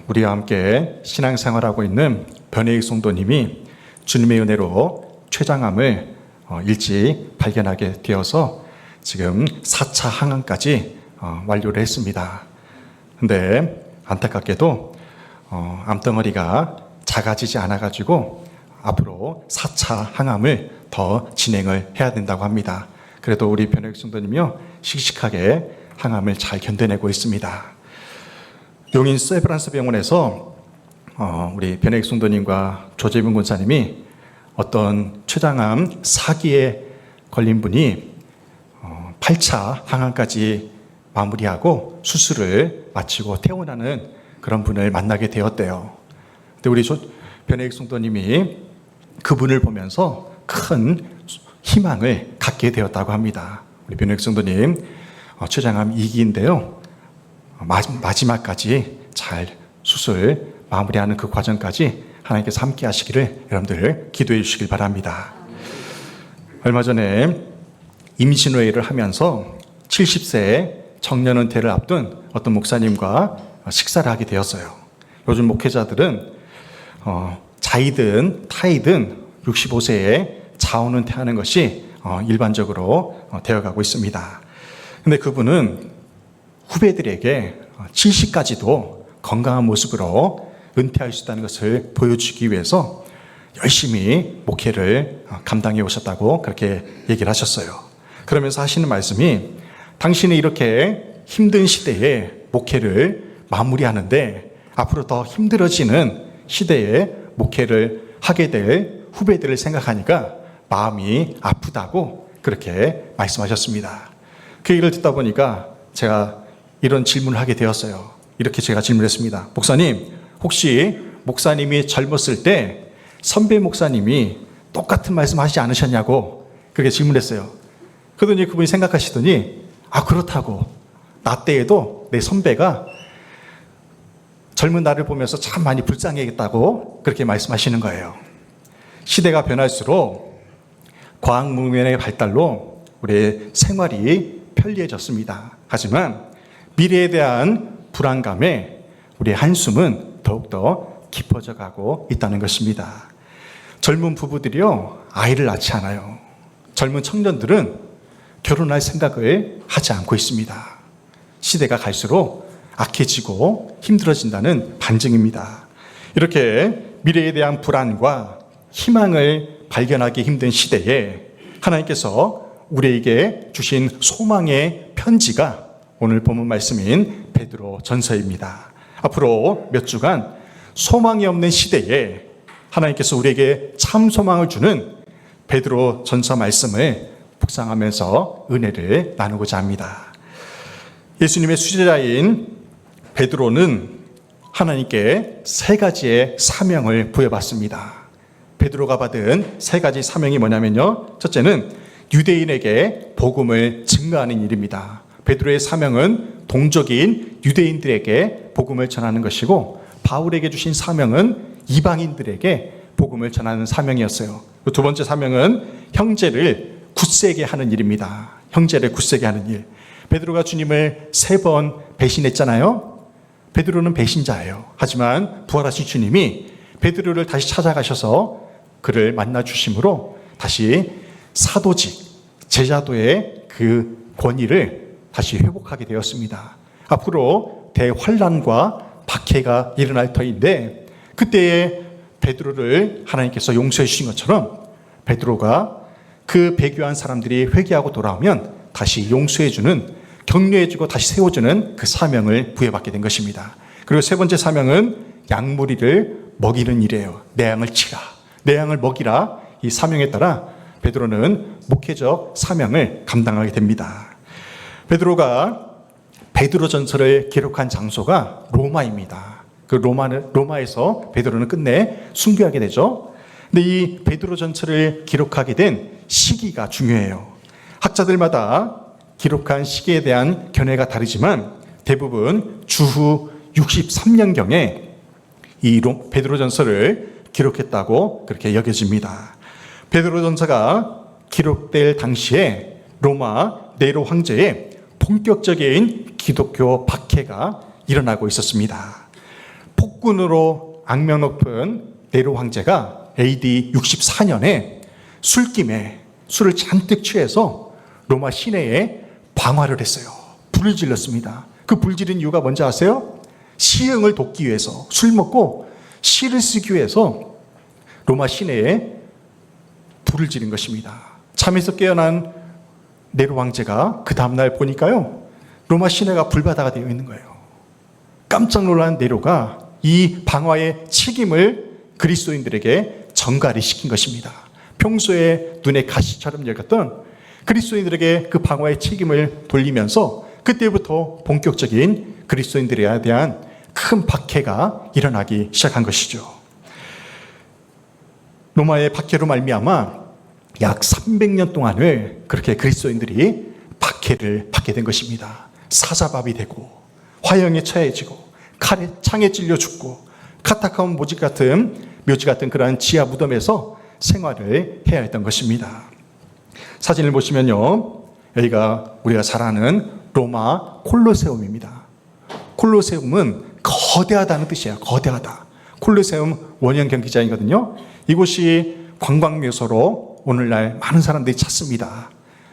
우리와 함께 신앙생활하고 있는 변혜익 성도님이 주님의 은혜로 췌장암을 일찍 발견하게 되어서 지금 4차 항암까지 완료를 했습니다. 근데 안타깝게도 암덩어리가 작아지지 않아가지고 앞으로 4차 항암을 더 진행을 해야 된다고 합니다. 그래도 우리 변혜익 성도님이요 씩씩하게 항암을 잘 견뎌내고 있습니다. 용인 세브란스 병원에서 우리 변혜익 성도님과 조재빈 권사님이 어떤 췌장암 4기에 걸린 분이 8차 항암까지 마무리하고 수술을 마치고 퇴원하는 그런 분을 만나게 되었대요. 근데 우리 변혜익 성도님이 그분을 보면서 큰 희망을 갖게 되었다고 합니다. 우리 변혜익 성도님 췌장암 2기인데요. 마지막까지 잘 수술 마무리하는 그 과정까지 하나님께서 함께 하시기를 여러분들 기도해 주시길 바랍니다. 얼마 전에 임신회의를 하면서 70세 청년 은퇴를 앞둔 어떤 목사님과 식사를 하게 되었어요. 요즘 목회자들은 자이든 타이든 65세에 자원 은퇴하는 것이 일반적으로 되어가고 있습니다. 근데 그분은 후배들에게 70까지도 건강한 모습으로 은퇴할 수 있다는 것을 보여주기 위해서 열심히 목회를 감당해 오셨다고 그렇게 얘기를 하셨어요. 그러면서 하시는 말씀이 당신이 이렇게 힘든 시대에 목회를 마무리하는데 앞으로 더 힘들어지는 시대에 목회를 하게 될 후배들을 생각하니까 마음이 아프다고 그렇게 말씀하셨습니다. 그 얘기를 듣다 보니까 제가 이런 질문을 하게 되었어요. 이렇게 제가 질문했습니다. 목사님, 혹시 목사님이 젊었을 때 선배 목사님이 똑같은 말씀 하시지 않으셨냐고 그렇게 질문했어요. 그러더니 그분이 생각하시더니 그렇다고 나 때에도 내 선배가 젊은 나를 보면서 참 많이 불쌍해했다고 그렇게 말씀하시는 거예요. 시대가 변할수록 과학문명의 발달로 우리의 생활이 편리해졌습니다. 하지만 미래에 대한 불안감에 우리의 한숨은 더욱더 깊어져 가고 있다는 것입니다. 젊은 부부들이요 아이를 낳지 않아요. 젊은 청년들은 결혼할 생각을 하지 않고 있습니다. 시대가 갈수록 악해지고 힘들어진다는 반증입니다. 이렇게 미래에 대한 불안과 희망을 발견하기 힘든 시대에 하나님께서 우리에게 주신 소망의 편지가 오늘 본문 말씀인 베드로 전서입니다. 앞으로 몇 주간 소망이 없는 시대에 하나님께서 우리에게 참 소망을 주는 베드로 전서 말씀을 묵상하면서 은혜를 나누고자 합니다. 예수님의 수제자인 베드로는 하나님께 세 가지의 사명을 부여받습니다. 베드로가 받은 세 가지 사명이 뭐냐면요. 첫째는 유대인에게 복음을 증거하는 일입니다. 베드로의 사명은 동족인 유대인들에게 복음을 전하는 것이고 바울에게 주신 사명은 이방인들에게 복음을 전하는 사명이었어요. 두 번째 사명은 형제를 굳세게 하는 일입니다. 형제를 굳세게 하는 일. 베드로가 주님을 3번 배신했잖아요. 베드로는 배신자예요. 하지만 부활하신 주님이 베드로를 다시 찾아가셔서 그를 만나 주심으로 다시 사도직, 제자도의 그 권위를 다시 회복하게 되었습니다. 앞으로 대환란과 박해가 일어날 터인데 그때에 베드로를 하나님께서 용서해 주신 것처럼 베드로가 그 배교한 사람들이 회개하고 돌아오면 다시 용서해주는, 격려해주고 다시 세워주는 그 사명을 부여받게 된 것입니다. 그리고 세 번째 사명은 양무리를 먹이는 일이에요. 내 양을 치라, 내 양을 먹이라. 이 사명에 따라 베드로는 목회적 사명을 감당하게 됩니다. 베드로가 베드로전서를 기록한 장소가 로마입니다. 그 로마에서 베드로는 끝내 순교하게 되죠. 근데 이 베드로전서를 기록하게 된 시기가 중요해요. 학자들마다 기록한 시기에 대한 견해가 다르지만 대부분 주후 63년경에 이 베드로전서를 기록했다고 그렇게 여겨집니다. 베드로전서가 기록될 당시에 로마 네로 황제의 본격적인 기독교 박해가 일어나고 있었습니다. 국군으로 악명 높은 네로 황제가 AD 64년에 술김에 술을 잔뜩 취해서 로마 시내에 방화를 했어요. 불을 질렀습니다. 그 불 지른 이유가 뭔지 아세요? 시흥을 돕기 위해서, 술 먹고 시를 쓰기 위해서 로마 시내에 불을 지른 것입니다. 잠에서 깨어난 네로 황제가 그 다음날 보니까요, 로마 시내가 불바다가 되어 있는 거예요. 깜짝 놀란 네로가 이 방화의 책임을 그리스도인들에게 전가를 시킨 것입니다. 평소에 눈에 가시처럼 여겼던 그리스도인들에게 그 방화의 책임을 돌리면서 그때부터 본격적인 그리스도인들에 대한 큰 박해가 일어나기 시작한 것이죠. 로마의 박해로 말미암아 약 300년 동안을 그렇게 그리스도인들이 박해를 받게 된 것입니다. 사자밥이 되고 화형에 처해지고 칼에 창에 찔려 죽고 카타콤 묘지 같은 그러한 지하 무덤에서 생활을 해야 했던 것입니다. 사진을 보시면요, 여기가 우리가 잘 아는 로마 콜로세움입니다. 콜로세움은 거대하다는 뜻이에요. 거대하다. 콜로세움 원형 경기장이거든요. 이곳이 관광 명소로 오늘날 많은 사람들이 찾습니다.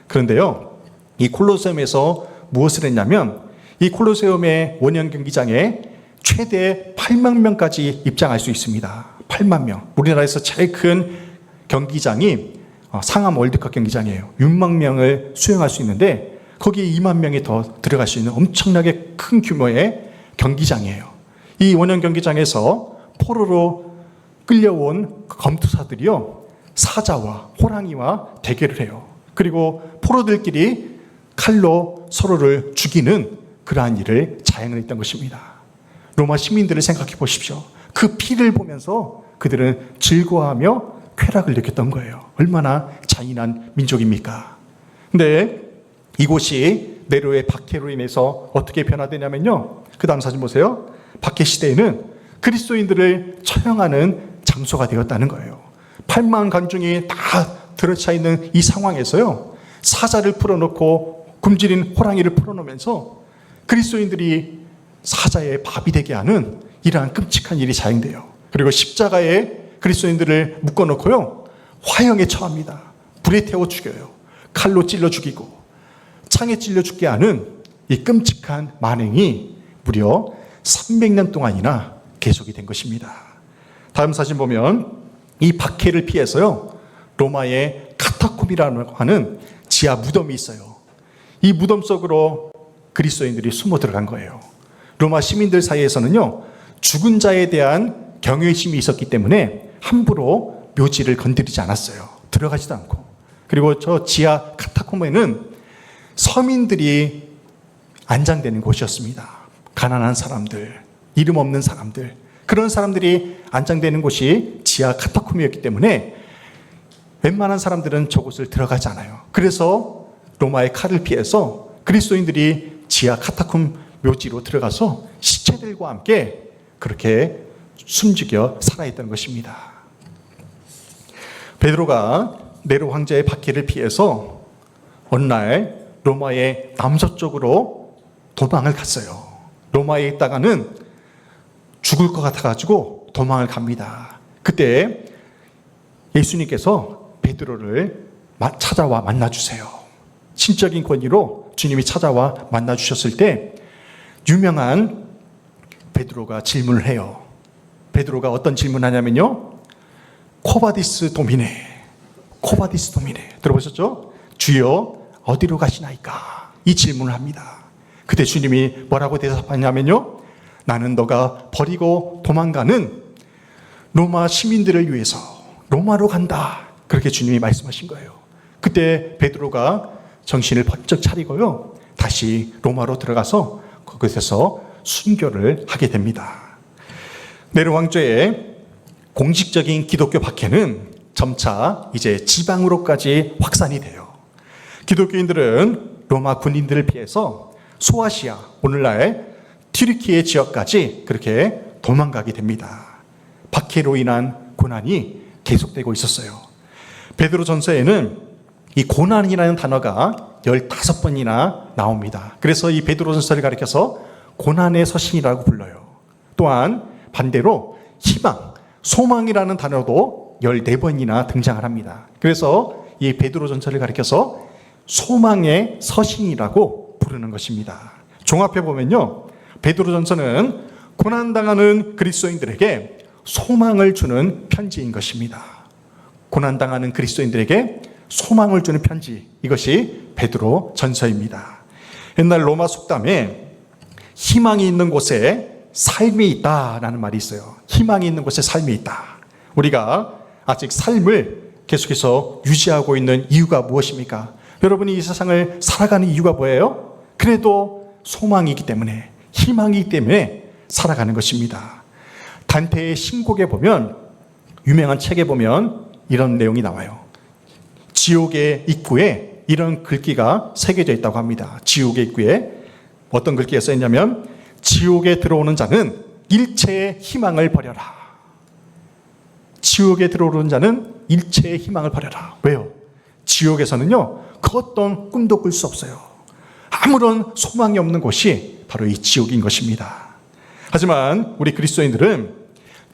그런데요, 이 콜로세움에서 무엇을 했냐면 이 콜로세움의 원형 경기장에 최대 8만 명까지 입장할 수 있습니다. 8만 명. 우리나라에서 제일 큰 경기장이 상암 월드컵 경기장이에요. 6만 명을 수용할 수 있는데 거기에 2만 명이 더 들어갈 수 있는 엄청나게 큰 규모의 경기장이에요. 이 원형 경기장에서 포로로 끌려온 검투사들이요, 사자와 호랑이와 대결을 해요. 그리고 포로들끼리 칼로 서로를 죽이는 그러한 일을 자행했던 것입니다. 로마 시민들을 생각해 보십시오. 그 피를 보면서 그들은 즐거워하며 쾌락을 느꼈던 거예요. 얼마나 잔인한 민족입니까? 근데 이곳이 네로의 박해로 인해서 어떻게 변화되냐면요, 그 다음 사진 보세요. 박해 시대에는 그리스도인들을 처형하는 장소가 되었다는 거예요. 8만 관중이 다 들어차 있는 이 상황에서요, 사자를 풀어놓고 굶주린 호랑이를 풀어놓으면서 그리스도인들이 사자의 밥이 되게 하는 이러한 끔찍한 일이 자행돼요. 그리고 십자가에 그리스도인들을 묶어놓고요, 화형에 처합니다. 불에 태워 죽여요. 칼로 찔러 죽이고 창에 찔러 죽게 하는 이 끔찍한 만행이 무려 300년 동안이나 계속이 된 것입니다. 다음 사진 보면 이 박해를 피해서요, 로마의 카타콤이라고 하는 지하 무덤이 있어요. 이 무덤 속으로 그리스도인들이 숨어 들어간 거예요. 로마 시민들 사이에서는요, 죽은 자에 대한 경외심이 있었기 때문에 함부로 묘지를 건드리지 않았어요. 들어가지도 않고. 그리고 저 지하 카타콤에는 서민들이 안장되는 곳이었습니다. 가난한 사람들, 이름 없는 사람들, 그런 사람들이 안장되는 곳이 지하 카타콤이었기 때문에 웬만한 사람들은 저곳을 들어가지 않아요. 그래서 로마의 칼을 피해서 그리스도인들이 지하 카타콤 묘지로 들어가서 시체들과 함께 그렇게 숨죽여 살아있다는 것입니다. 베드로가 네로 황제의 박해를 피해서 어느 날 로마의 남서쪽으로 도망을 갔어요. 로마에 있다가는 죽을 것 같아가지고 도망을 갑니다. 그때 예수님께서 베드로를 찾아와 만나주세요. 신적인 권위로 주님이 찾아와 만나주셨을 때 유명한 베드로가 질문을 해요. 베드로가 어떤 질문을 하냐면요, 코바디스 도미네, 코바디스 도미네. 들어보셨죠? 주여 어디로 가시나이까? 이 질문을 합니다. 그때 주님이 뭐라고 대답하냐면요, 나는 너가 버리고 도망가는 로마 시민들을 위해서 로마로 간다. 그렇게 주님이 말씀하신 거예요. 그때 베드로가 정신을 번쩍 차리고요, 다시 로마로 들어가서 그곳에서 순교를 하게 됩니다. 네로 황제의 공식적인 기독교 박해는 점차 이제 지방으로까지 확산이 돼요. 기독교인들은 로마 군인들을 피해서 소아시아, 오늘날 튀르키예 지역까지 그렇게 도망가게 됩니다. 박해로 인한 고난이 계속되고 있었어요. 베드로 전서에는 이 고난이라는 단어가 15번이나 나옵니다. 그래서 이 베드로 전서를 가리켜서 고난의 서신이라고 불러요. 또한 반대로 희망, 소망이라는 단어도 14번이나 등장을 합니다. 그래서 이 베드로전서를 가리켜서 소망의 서신이라고 부르는 것입니다. 종합해 보면요, 베드로전서는 고난당하는 그리스도인들에게 소망을 주는 편지인 것입니다. 고난당하는 그리스도인들에게 소망을 주는 편지, 이것이 베드로전서입니다. 옛날 로마 속담에 희망이 있는 곳에 삶이 있다라는 말이 있어요. 희망이 있는 곳에 삶이 있다. 우리가 아직 삶을 계속해서 유지하고 있는 이유가 무엇입니까? 여러분이 이 세상을 살아가는 이유가 뭐예요? 그래도 소망이기 때문에, 희망이기 때문에 살아가는 것입니다. 단테의 신곡에 보면, 유명한 책에 보면 이런 내용이 나와요. 지옥의 입구에 이런 글귀가 새겨져 있다고 합니다. 지옥의 입구에 어떤 글귀가 써있냐면, 지옥에 들어오는 자는 일체의 희망을 버려라. 지옥에 들어오는 자는 일체의 희망을 버려라. 왜요? 지옥에서는요, 그 어떤 꿈도 꿀 수 없어요. 아무런 소망이 없는 곳이 바로 이 지옥인 것입니다. 하지만 우리 그리스도인들은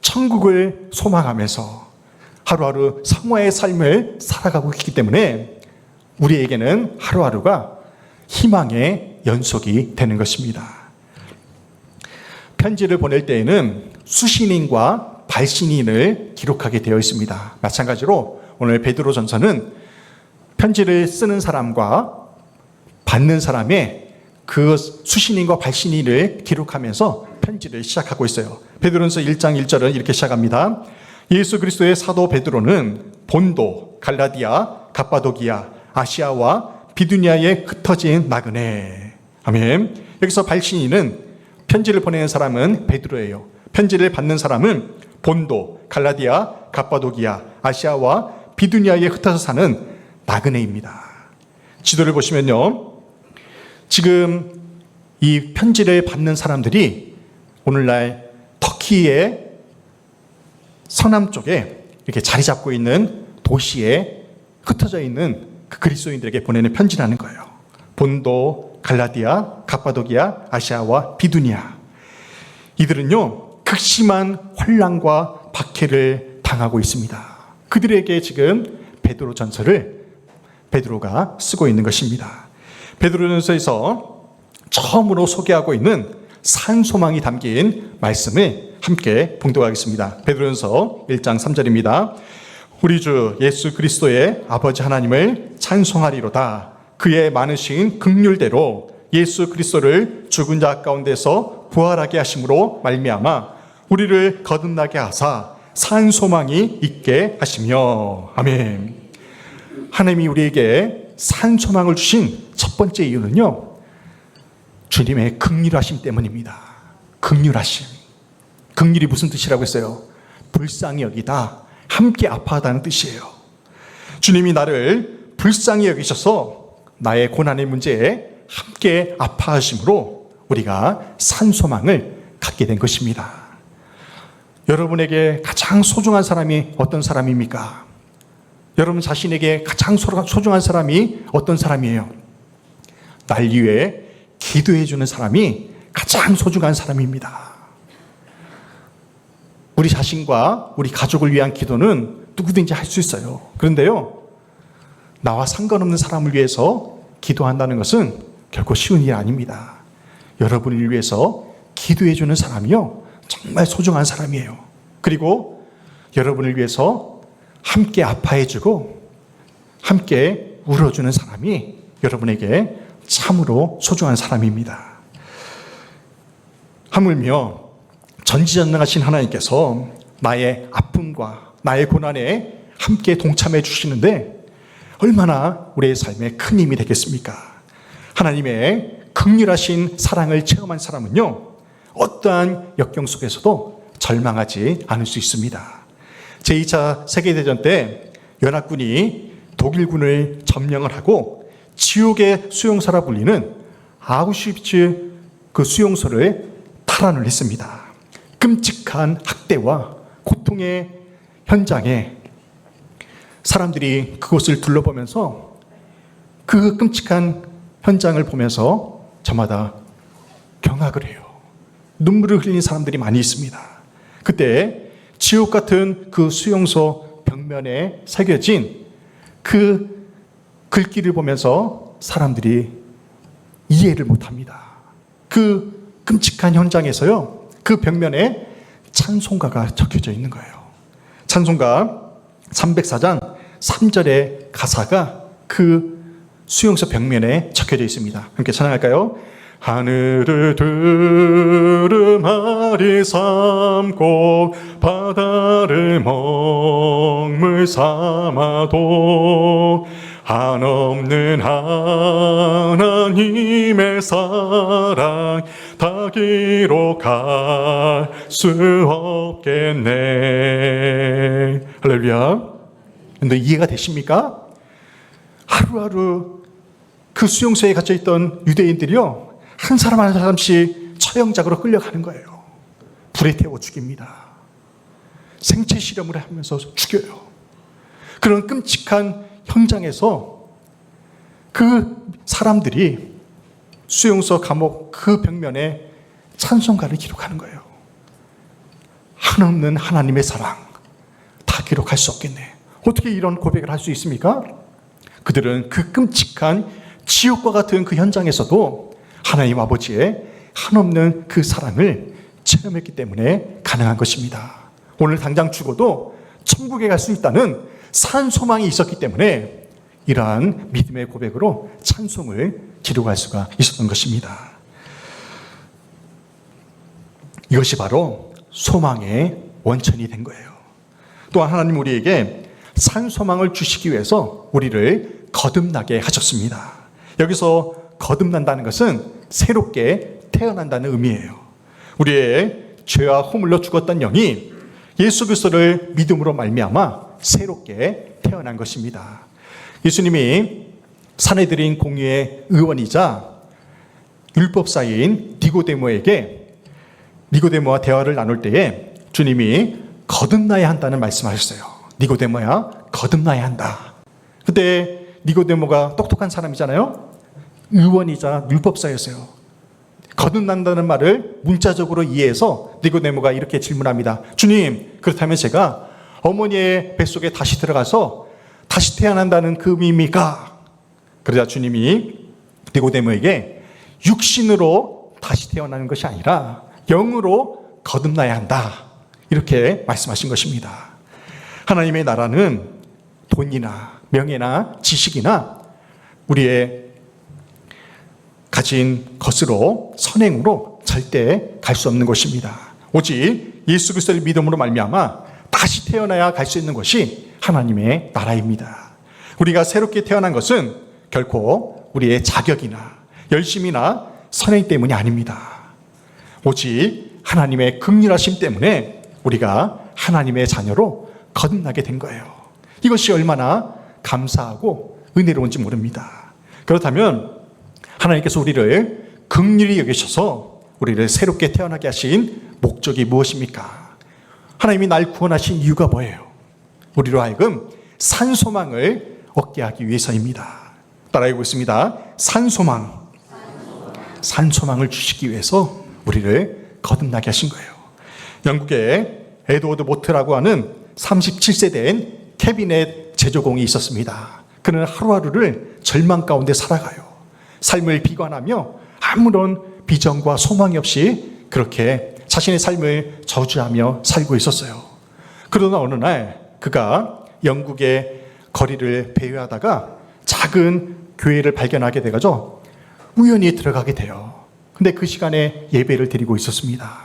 천국을 소망하면서 하루하루 성화의 삶을 살아가고 있기 때문에 우리에게는 하루하루가 희망의 연속이 되는 것입니다. 편지를 보낼 때에는 수신인과 발신인을 기록하게 되어 있습니다. 마찬가지로 오늘 베드로전서는 편지를 쓰는 사람과 받는 사람의 그 수신인과 발신인을 기록하면서 편지를 시작하고 있어요. 베드로전서 1장 1절은 이렇게 시작합니다. 예수 그리스도의 사도 베드로는 본도, 갈라디아, 갑바도기아, 아시아와 비두니아에 흩어진 나그네. 아멘. 여기서 발신인은, 편지를 보내는 사람은 베드로예요. 편지를 받는 사람은 본도, 갈라디아, 갑바도기아, 아시아와 비두니아에 흩어져 사는 나그네입니다. 지도를 보시면요, 지금 이 편지를 받는 사람들이 오늘날 터키의 서남쪽에 이렇게 자리 잡고 있는 도시에 흩어져 있는 그 그리스도인들에게 보내는 편지라는 거예요. 본도, 갈라디아, 갑바도기아, 아시아와 비두니아. 이들은요, 극심한 환난과 박해를 당하고 있습니다. 그들에게 지금 베드로전서를 베드로가 쓰고 있는 것입니다. 베드로전서에서 처음으로 소개하고 있는 산소망이 담긴 말씀을 함께 봉독하겠습니다. 베드로전서 1장 3절입니다. 우리 주 예수 그리스도의 아버지 하나님을 찬송하리로다. 그의 많으신 긍휼대로 예수 그리스도를 죽은 자 가운데서 부활하게 하심으로 말미암아 우리를 거듭나게 하사 산 소망이 있게 하시며. 아멘. 하나님이 우리에게 산 소망을 주신 첫 번째 이유는요, 주님의 긍휼하심 때문입니다. 긍휼하심. 긍휼이 무슨 뜻이라고 했어요? 불쌍히 여기다, 함께 아파하다는 뜻이에요. 주님이 나를 불쌍히 여기셔서 나의 고난의 문제에 함께 아파하심으로 우리가 산 소망을 갖게 된 것입니다. 여러분에게 가장 소중한 사람이 어떤 사람입니까? 여러분 자신에게 가장 소중한 사람이 어떤 사람이에요? 날 위해 기도해 주는 사람이 가장 소중한 사람입니다. 우리 자신과 우리 가족을 위한 기도는 누구든지 할 수 있어요. 그런데요, 나와 상관없는 사람을 위해서 기도한다는 것은 결코 쉬운 일이 아닙니다. 여러분을 위해서 기도해 주는 사람이요, 정말 소중한 사람이에요. 그리고 여러분을 위해서 함께 아파해 주고 함께 울어주는 사람이 여러분에게 참으로 소중한 사람입니다. 하물며 전지전능하신 하나님께서 나의 아픔과 나의 고난에 함께 동참해 주시는데 얼마나 우리의 삶에 큰 힘이 되겠습니까? 하나님의 긍휼하신 사랑을 체험한 사람은요, 어떠한 역경 속에서도 절망하지 않을 수 있습니다. 제2차 세계대전 때 연합군이 독일군을 점령을 하고 지옥의 수용소라 불리는 아우슈비츠 그 수용소를 탈환을 했습니다. 끔찍한 학대와 고통의 현장에 사람들이 그곳을 둘러보면서 그 끔찍한 현장을 보면서 저마다 경악을 해요. 눈물을 흘린 사람들이 많이 있습니다. 그때 지옥 같은 그 수용소 벽면에 새겨진 그 글귀를 보면서 사람들이 이해를 못합니다. 그 끔찍한 현장에서요, 그 벽면에 찬송가가 적혀져 있는 거예요. 찬송가 304장 3절의 가사가 그 수용소 벽면에 적혀져 있습니다. 함께 찬양할까요? 하늘을 두루마리 삼고 바다를 먹물 삼아도 한없는 하나님의 사랑 다 기록할 수 없겠네. 할렐루야. 근데 이해가 되십니까? 하루하루 그 수용소에 갇혀있던 유대인들이요, 한 사람 한 사람씩 처형작으로 끌려가는 거예요. 불에 태워 죽입니다. 생체 실험을 하면서 죽여요. 그런 끔찍한 현장에서 그 사람들이 수용소 감옥 그 벽면에 찬송가를 기록하는 거예요. 한없는 하나님의 사랑 다 기록할 수 없겠네. 어떻게 이런 고백을 할 수 있습니까? 그들은 그 끔찍한 지옥과 같은 그 현장에서도 하나님 아버지의 한없는 그 사랑을 체험했기 때문에 가능한 것입니다. 오늘 당장 죽어도 천국에 갈 수 있다는 산 소망이 있었기 때문에 이러한 믿음의 고백으로 찬송을 기록할 수가 있었던 것입니다. 이것이 바로 소망의 원천이 된 거예요. 또한 하나님 우리에게 산 소망을 주시기 위해서 우리를 거듭나게 하셨습니다. 여기서 거듭난다는 것은 새롭게 태어난다는 의미예요. 우리의 죄와 허물로 죽었던 영이 예수 그리스도를 믿음으로 말미암아 새롭게 태어난 것입니다. 예수님이 산헤드린 공의의 의원이자 율법사인 니고데모와 대화를 나눌 때에 주님이 거듭나야 한다는 말씀하셨어요. 니고데모야, 거듭나야 한다. 그때 니고데모가 똑똑한 사람이잖아요. 의원이자 율법사였어요. 거듭난다는 말을 문자적으로 이해해서 니고데모가 이렇게 질문합니다. 주님, 그렇다면 제가 어머니의 뱃속에 다시 들어가서 다시 태어난다는 그 의미입니까? 그러자 주님이 니고데모에게 육신으로 다시 태어나는 것이 아니라 영으로 거듭나야 한다. 이렇게 말씀하신 것입니다. 하나님의 나라는 돈이나 명예나 지식이나 우리의 가진 것으로 선행으로 절대 갈 수 없는 것입니다. 오직 예수 그리스도를 믿음으로 말미암아 다시 태어나야 갈 수 있는 것이 하나님의 나라입니다. 우리가 새롭게 태어난 것은 결코 우리의 자격이나 열심이나 선행 때문이 아닙니다. 오직 하나님의 긍휼하심 때문에 우리가 하나님의 자녀로 거듭나게 된 거예요. 이것이 얼마나 감사하고 은혜로운지 모릅니다. 그렇다면 하나님께서 우리를 긍휼히 여기셔서 우리를 새롭게 태어나게 하신 목적이 무엇입니까? 하나님이 날 구원하신 이유가 뭐예요? 우리로 하여금 산소망을 얻게 하기 위해서입니다. 따라해 보겠습니다. 산소망을 주시기 위해서 우리를 거듭나게 하신 거예요. 영국의 에드워드 모트라고 하는 37세된 캐비넷 제조공이 있었습니다. 그는 하루하루를 절망 가운데 살아가요. 삶을 비관하며 아무런 비전과 소망이 없이 그렇게 자신의 삶을 저주하며 살고 있었어요. 그러나 어느 날 그가 영국의 거리를 배회하다가 작은 교회를 발견하게 돼가지고 우연히 들어가게 돼요. 근데 그 시간에 예배를 드리고 있었습니다.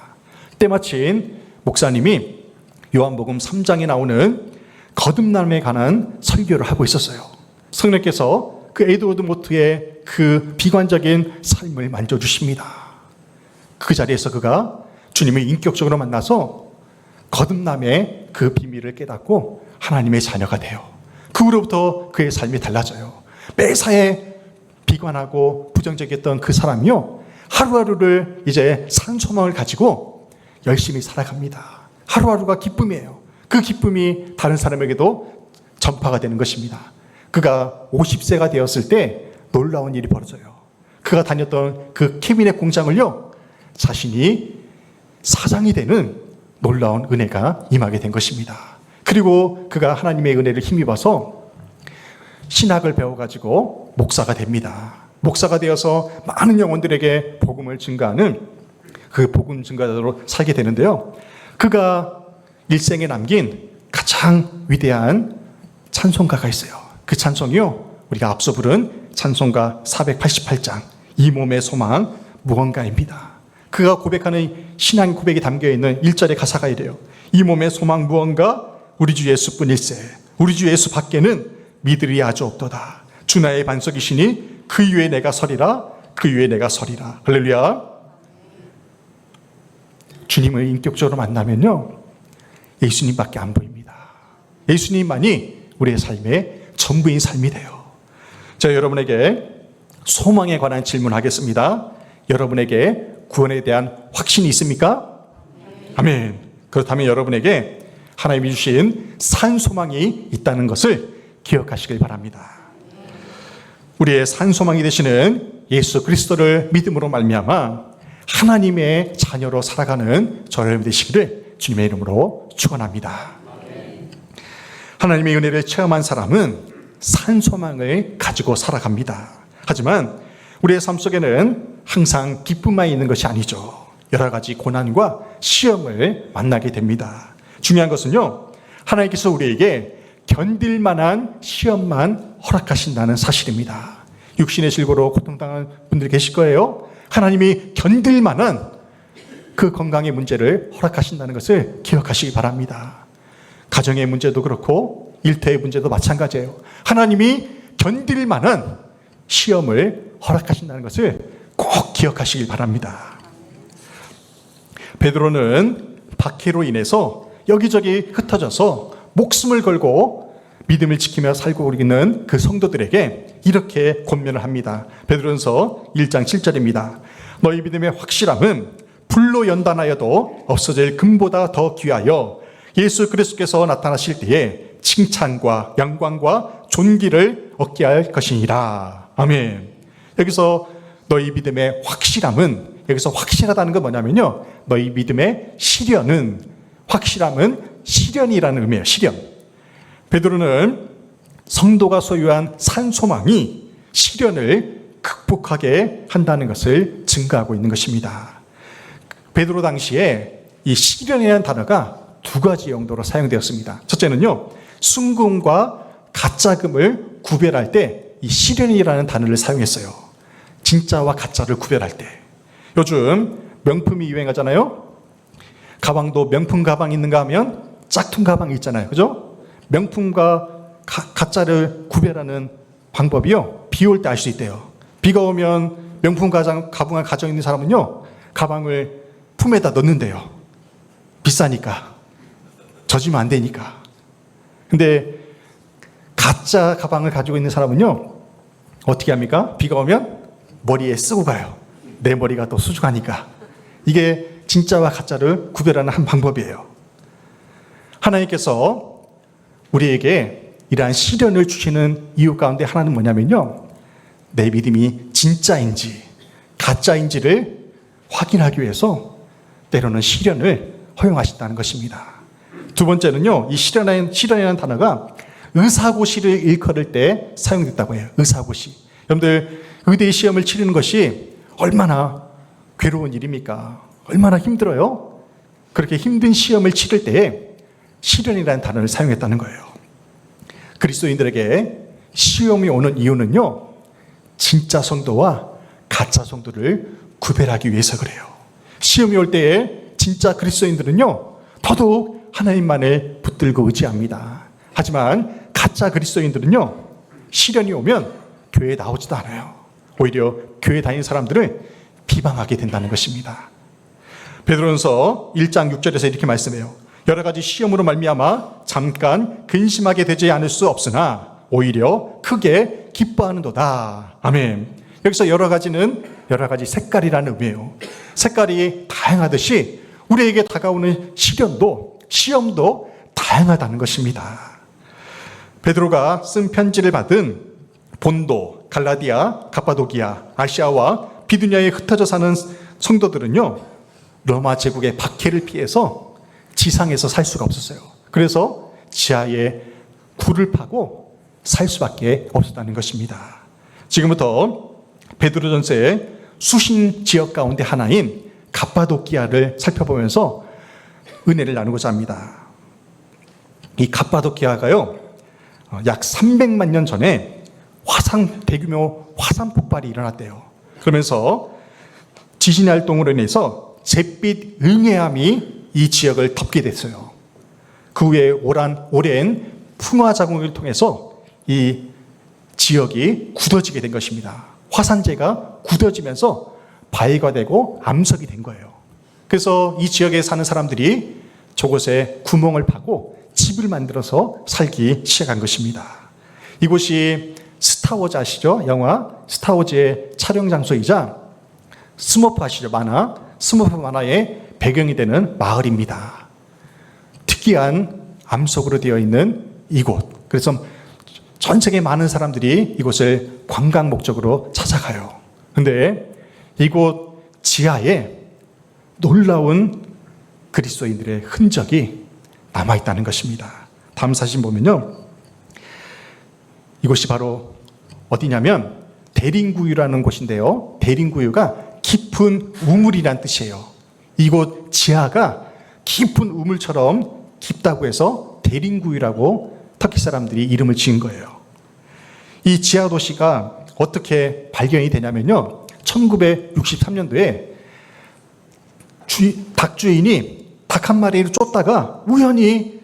때마침 목사님이 요한복음 3장에 나오는 거듭남에 관한 설교를 하고 있었어요. 성령께서 그 에드워드 모트의 그 비관적인 삶을 만져주십니다. 그 자리에서 그가 주님을 인격적으로 만나서 거듭남의 그 비밀을 깨닫고 하나님의 자녀가 돼요. 그 후로부터 그의 삶이 달라져요. 매사에 비관하고 부정적이었던 그 사람이요, 하루하루를 이제 산 소망을 가지고 열심히 살아갑니다. 하루하루가 기쁨이에요. 그 기쁨이 다른 사람에게도 전파가 되는 것입니다. 그가 50세가 되었을 때 놀라운 일이 벌어져요. 그가 다녔던 그 캐비넷 공장을요, 자신이 사장이 되는 놀라운 은혜가 임하게 된 것입니다. 그리고 그가 하나님의 은혜를 힘입어서 신학을 배워가지고 목사가 됩니다. 목사가 되어서 많은 영혼들에게 복음을 증거하는 그 복음 증거자로 살게 되는데요. 그가 일생에 남긴 가장 위대한 찬송가가 있어요. 그 찬송이요, 우리가 앞서 부른 찬송가 488장 이 몸의 소망 무언가입니다. 그가 고백하는 신앙 고백이 담겨있는 1절의 가사가 이래요. 이 몸의 소망 무언가 우리 주 예수뿐일세. 우리 주 예수 밖에는 믿으리 아주 없도다. 주 나의 반석이시니 그 위에 내가 서리라. 그 위에 내가 서리라. 할렐루야. 주님을 인격적으로 만나면요, 예수님밖에 안 보입니다. 예수님만이 우리의 삶의 전부인 삶이 돼요. 자, 여러분에게 소망에 관한 질문하겠습니다. 여러분에게 구원에 대한 확신이 있습니까? 아멘. 그렇다면 여러분에게 하나님이 주신 산 소망이 있다는 것을 기억하시길 바랍니다. 우리의 산 소망이 되시는 예수 그리스도를 믿음으로 말미암아 하나님의 자녀로 살아가는 저 여러분 되시기를 주님의 이름으로 축원합니다. 하나님의 은혜를 체험한 사람은 산 소망을 가지고 살아갑니다. 하지만 우리의 삶 속에는 항상 기쁨만 있는 것이 아니죠. 여러 가지 고난과 시험을 만나게 됩니다. 중요한 것은요, 하나님께서 우리에게 견딜 만한 시험만 허락하신다는 사실입니다. 육신의 질고로 고통당한 분들 계실 거예요. 하나님이 견딜 만한 그 건강의 문제를 허락하신다는 것을 기억하시기 바랍니다. 가정의 문제도 그렇고 일터의 문제도 마찬가지예요. 하나님이 견딜 만한 시험을 허락하신다는 것을 꼭 기억하시길 바랍니다. 베드로는 박해로 인해서 여기저기 흩어져서 목숨을 걸고 믿음을 지키며 살고 있는 그 성도들에게 이렇게 권면을 합니다. 베드로전서 1장 7절입니다. 너희 믿음의 확실함은 불로 연단하여도 없어질 금보다 더 귀하여 예수 그리스도께서 나타나실 때에 칭찬과 영광과 존귀를 얻게 할 것이니라. 아멘. 여기서 너희 믿음의 확실함은, 여기서 확실하다는 건 뭐냐면요, 너희 믿음의 시련은, 확실함은 시련이라는 의미예요. 시련. 베드로는 성도가 소유한 산 소망이 시련을 극복하게 한다는 것을 증거하고 있는 것입니다. 베드로 당시에 이 시련이라는 단어가 두 가지 용도로 사용되었습니다. 첫째는요, 순금과 가짜금을 구별할 때 이 시련이라는 단어를 사용했어요. 진짜와 가짜를 구별할 때. 요즘 명품이 유행하잖아요. 가방도 명품 가방 있는가 하면 짝퉁 가방이 있잖아요. 그죠? 명품과 가짜를 구별하는 방법이요, 비 올 때 알 수 있대요. 비가 오면 명품 가방을 가지고 있는 사람은요, 가방을 품에다 넣는데요. 비싸니까. 젖으면 안 되니까. 근데 가짜 가방을 가지고 있는 사람은요, 어떻게 합니까? 비가 오면 머리에 쓰고 가요. 내 머리가 또 수줍하니까. 이게 진짜와 가짜를 구별하는 한 방법이에요. 하나님께서 우리에게 이러한 시련을 주시는 이유 가운데 하나는 뭐냐면요, 내 믿음이 진짜인지 가짜인지를 확인하기 위해서 때로는 시련을 허용하신다는 것입니다. 두 번째는요, 이 시련이라는 단어가 의사고시를 일컬을 때 사용됐다고 해요. 의사고시. 여러분들, 의대 시험을 치르는 것이 얼마나 괴로운 일입니까? 얼마나 힘들어요? 그렇게 힘든 시험을 치를 때에 시련이라는 단어를 사용했다는 거예요. 그리스도인들에게 시험이 오는 이유는요, 진짜 성도와 가짜 성도를 구별하기 위해서 그래요. 시험이 올 때에 진짜 그리스도인들은요, 더더욱 하나님만을 붙들고 의지합니다. 하지만 가짜 그리스도인들은요, 시련이 오면 교회에 나오지도 않아요. 오히려 교회 다니는 사람들을 비방하게 된다는 것입니다. 베드로전서 1장 6절에서 이렇게 말씀해요. 여러 가지 시험으로 말미암아 잠깐 근심하게 되지 않을 수 없으나 오히려 크게 기뻐하는도다. 아멘. 여기서 여러 가지는 여러 가지 색깔이라는 의미예요. 색깔이 다양하듯이 우리에게 다가오는 시험도 다양하다는 것입니다. 베드로가 쓴 편지를 받은 본도, 갈라디아, 갑바도기아, 아시아와 비두냐에 흩어져 사는 성도들은요, 로마 제국의 박해를 피해서 지상에서 살 수가 없었어요. 그래서 지하에 굴을 파고 살 수밖에 없었다는 것입니다. 지금부터 베드로전서의 수신 지역 가운데 하나인 갑바도키아를 살펴보면서 은혜를 나누고자 합니다. 이 갑바도키아가요, 약 300만 년 전에 대규모 화산 폭발이 일어났대요. 그러면서 지진 활동으로 인해서 잿빛 응해암이 이 지역을 덮게 됐어요. 그 후에 오랜 풍화 자국을 통해서 이 지역이 굳어지게 된 것입니다. 화산재가 굳어지면서 바위가 되고 암석이 된 거예요. 그래서 이 지역에 사는 사람들이 저곳에 구멍을 파고 집을 만들어서 살기 시작한 것입니다. 이곳이 스타워즈 아시죠? 영화 스타워즈의 촬영 장소이자 스머프 아시죠? 스머프 만화의 배경이 되는 마을입니다. 특이한 암석으로 되어 있는 이곳. 그래서 전 세계 많은 사람들이 이곳을 관광 목적으로 찾아가요. 그런데 이곳 지하에 놀라운 그리스도인들의 흔적이 남아있다는 것입니다. 다음 사진 보면요, 이곳이 바로 어디냐면 대림구유라는 곳인데요, 대림구유가 깊은 우물이란 뜻이에요. 이곳 지하가 깊은 우물처럼 깊다고 해서 대림구유라고 터키 사람들이 이름을 지은 거예요. 이 지하 도시가 어떻게 발견이 되냐면요, 1963년도에 닭 주인이 닭 한 마리를 쫓다가 우연히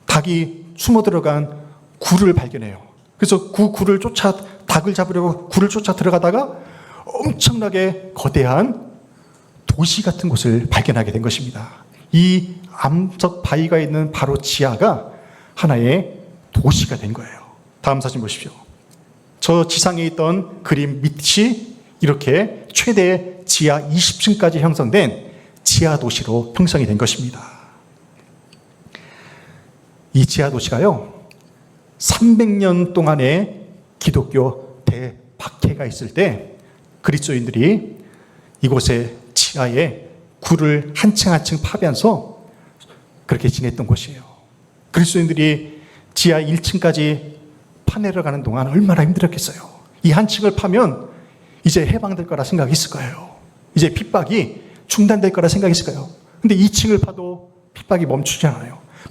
닭이 숨어 들어간 굴을 발견해요. 그래서 그 닭을 잡으려고 굴을 쫓아 들어가다가 엄청나게 거대한 도시 같은 곳을 발견하게 된 것입니다. 이 암석 바위가 있는 바로 지하가 하나의 도시가 된 거예요. 다음 사진 보십시오. 저 지상에 있던 그림 밑이 이렇게 최대 지하 20층까지 형성된 지하 도시로 형성이 된 것입니다. 이 지하 도시가요, 300년 동안의 기독교 대박해가 있을 때 그리스도인들이 이곳에 지하에 굴을 한 층 한 층 파면서 그렇게 지냈던 곳이에요. 그리스도인들이 지하 1층까지 파내려가는 동안 얼마나 힘들었겠어요. 이 한 층을 파면 이제 해방될 거라 생각했을 거예요. 이제 핍박이 중단될 거라 생각했을 거예요. 근데 2층을 파도 핍박이 멈추지 않아요. 더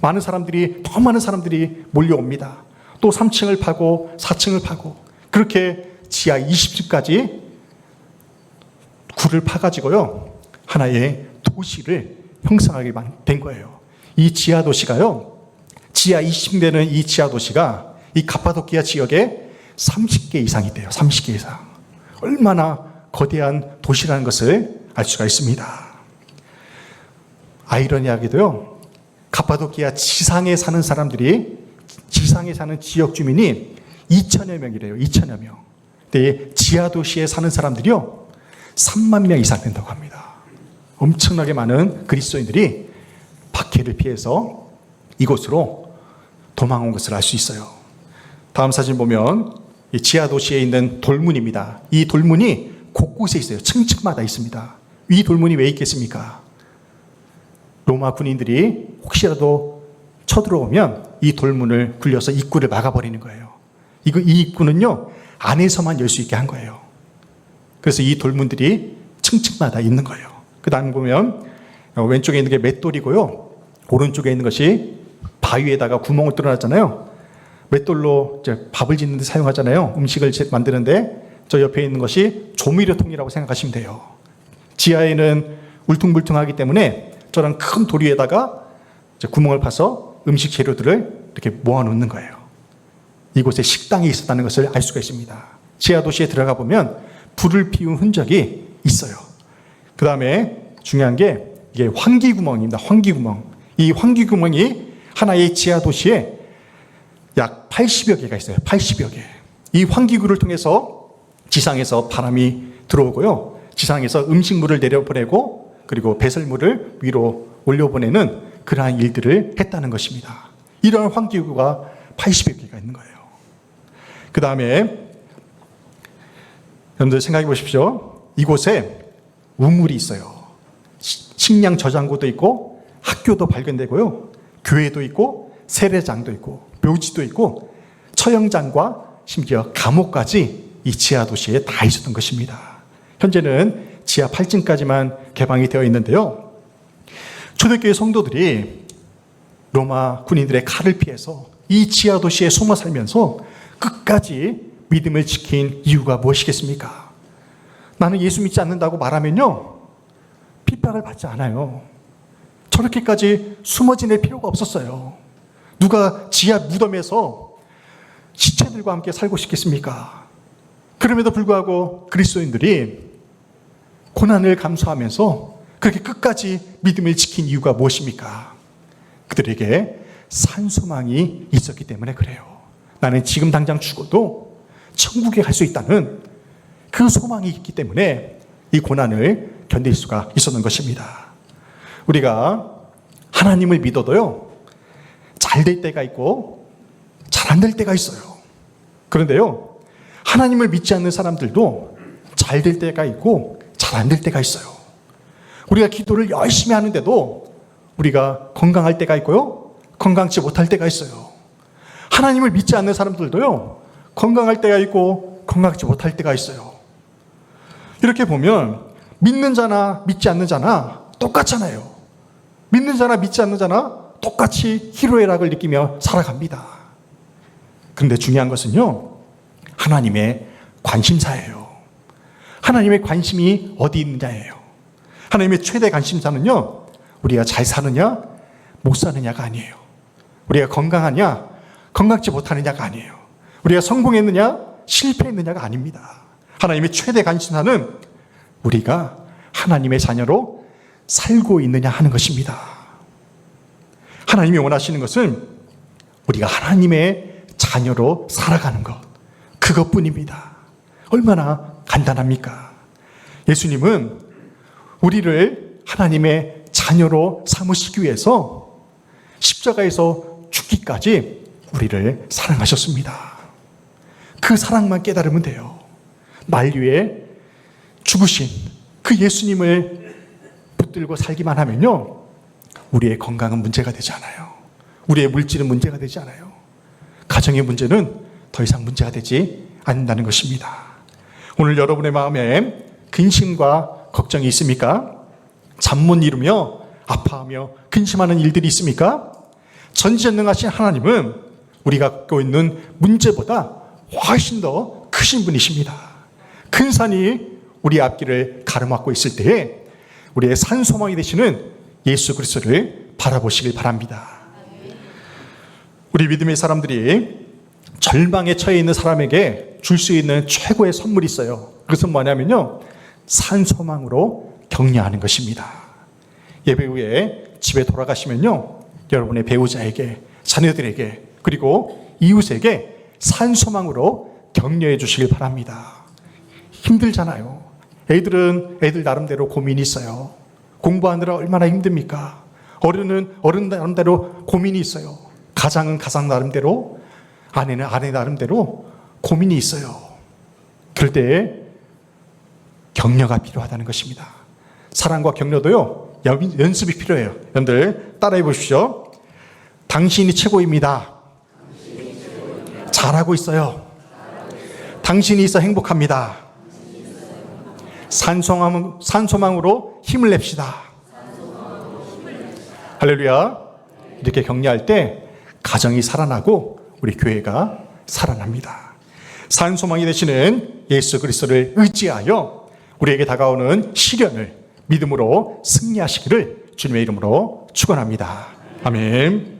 많은 사람들이 몰려옵니다. 또 3층을 파고 4층을 파고 그렇게 지하 20층까지 굴을 파가지고요, 하나의 도시를 형성하게 된 거예요. 이 지하 도시가요, 지하 20층 되는 이 지하 도시가 이 갑바도키아 지역에 30개 이상이 돼요. 30개 이상. 얼마나 거대한 도시라는 것을 알 수가 있습니다. 아이러니하게도요, 갑바도키아 지상에 사는 지역 주민이 2천여 명이래요. 2천여 명. 근데 지하 도시에 사는 사람들이요, 3만 명 이상 된다고 합니다. 엄청나게 많은 그리스도인들이 박해를 피해서 이곳으로 도망온 것을 알 수 있어요. 다음 사진 보면 이 지하 도시에 있는 돌문입니다. 이 돌문이 곳곳에 있어요. 층층마다 있습니다. 이 돌문이 왜 있겠습니까? 로마 군인들이 혹시라도 쳐들어오면 이 돌문을 굴려서 입구를 막아버리는 거예요. 이 입구는요, 안에서만 열 수 있게 한 거예요. 그래서 이 돌문들이 층층마다 있는 거예요. 그 다음 보면 왼쪽에 있는 게 맷돌이고요, 오른쪽에 있는 것이 바위에다가 구멍을 뚫어놨잖아요. 맷돌로 이제 밥을 짓는 데 사용하잖아요. 음식을 만드는데. 저 옆에 있는 것이 조미료통이라고 생각하시면 돼요. 지하에는 울퉁불퉁하기 때문에 저런 큰 돌 위에다가 구멍을 파서 음식 재료들을 이렇게 모아놓는 거예요. 이곳에 식당이 있었다는 것을 알 수가 있습니다. 지하 도시에 들어가 보면 불을 피운 흔적이 있어요. 그 다음에 중요한 게 이게 환기구멍입니다. 환기구멍. 이 환기구멍이 하나의 지하 도시에 약 80여 개가 있어요. 80여 개. 이 환기구를 통해서 지상에서 바람이 들어오고요, 지상에서 음식물을 내려보내고 그리고 배설물을 위로 올려보내는 그러한 일들을 했다는 것입니다. 이러한 환기구가 80여 개가 있는 거예요. 그 다음에 여러분들 생각해 보십시오. 이곳에 우물이 있어요. 식량 저장고도 있고 학교도 발견되고요. 교회도 있고 세례장도 있고 묘지도 있고 처형장과 심지어 감옥까지 이 지하 도시에 다 있었던 것입니다. 현재는 지하 8층까지만 개방이 되어 있는데요. 초대교회 성도들이 로마 군인들의 칼을 피해서 이 지하 도시에 숨어 살면서 끝까지 믿음을 지킨 이유가 무엇이겠습니까? 나는 예수 믿지 않는다고 말하면요, 핍박을 받지 않아요. 저렇게까지 숨어 지낼 필요가 없었어요. 누가 지하 무덤에서 시체들과 함께 살고 싶겠습니까? 그럼에도 불구하고 그리스도인들이 고난을 감수하면서 그렇게 끝까지 믿음을 지킨 이유가 무엇입니까? 그들에게 산소망이 있었기 때문에 그래요. 나는 지금 당장 죽어도 천국에 갈 수 있다는 그 소망이 있기 때문에 이 고난을 견딜 수가 있었던 것입니다. 우리가 하나님을 믿어도요, 잘 될 때가 있고 잘 안 될 때가 있어요. 그런데요, 하나님을 믿지 않는 사람들도 잘 될 때가 있고 잘 안 될 때가 있어요. 우리가 기도를 열심히 하는데도 우리가 건강할 때가 있고요, 건강치 못할 때가 있어요. 하나님을 믿지 않는 사람들도요, 건강할 때가 있고 건강치 못할 때가 있어요. 이렇게 보면 믿는 자나 믿지 않는 자나 똑같잖아요. 믿는 자나 믿지 않는 자나 똑같이 희로애락을 느끼며 살아갑니다. 그런데 중요한 것은요, 하나님의 관심사예요. 하나님의 관심이 어디 있느냐예요. 하나님의 최대 관심사는요, 우리가 잘 사느냐 못 사느냐가 아니에요. 우리가 건강하냐 건강치 못하느냐가 아니에요. 우리가 성공했느냐 실패했느냐가 아닙니다. 하나님의 최대 관심사는 우리가 하나님의 자녀로 살고 있느냐 하는 것입니다. 하나님이 원하시는 것은 우리가 하나님의 자녀로 살아가는 것, 그것뿐입니다. 얼마나 간단합니까? 예수님은 우리를 하나님의 자녀로 삼으시기 위해서 십자가에서 죽기까지 우리를 사랑하셨습니다. 그 사랑만 깨달으면 돼요. 만유에 죽으신 그 예수님을 붙들고 살기만 하면요, 우리의 건강은 문제가 되지 않아요. 우리의 물질은 문제가 되지 않아요. 가정의 문제는 더 이상 문제가 되지 않는다는 것입니다. 오늘 여러분의 마음에 근심과 걱정이 있습니까? 잠 못 이루며 아파하며 근심하는 일들이 있습니까? 전지전능하신 하나님은 우리가 갖고 있는 문제보다 훨씬 더 크신 분이십니다. 큰 산이 우리 앞길을 가로막고 있을 때에 우리의 산소망이 되시는 예수 그리스도를 바라보시길 바랍니다. 우리 믿음의 사람들이 절망에 처해 있는 사람에게 줄 수 있는 최고의 선물이 있어요. 그것은 뭐냐면요, 산소망으로 격려하는 것입니다. 예배 후에 집에 돌아가시면요, 여러분의 배우자에게, 자녀들에게, 그리고 이웃에게 산소망으로 격려해 주시길 바랍니다. 힘들잖아요. 애들 나름대로 고민이 있어요. 공부하느라 얼마나 힘듭니까? 어른은 어른 나름대로 고민이 있어요. 가장은 가장 나름대로, 아내는 아내 나름대로 고민이 있어요. 그럴 때 격려가 필요하다는 것입니다. 사랑과 격려도요, 연습이 필요해요. 여러분들 따라해 보십시오. 당신이 최고입니다. 잘하고 있어요. 당신이 있어 행복합니다. 산소망으로 힘을 냅시다. 할렐루야. 이렇게 격려할 때 가정이 살아나고 우리 교회가 살아납니다. 산소망이 되시는 예수 그리스도를 의지하여 우리에게 다가오는 시련을 믿음으로 승리하시기를 주님의 이름으로 축원합니다. 아멘.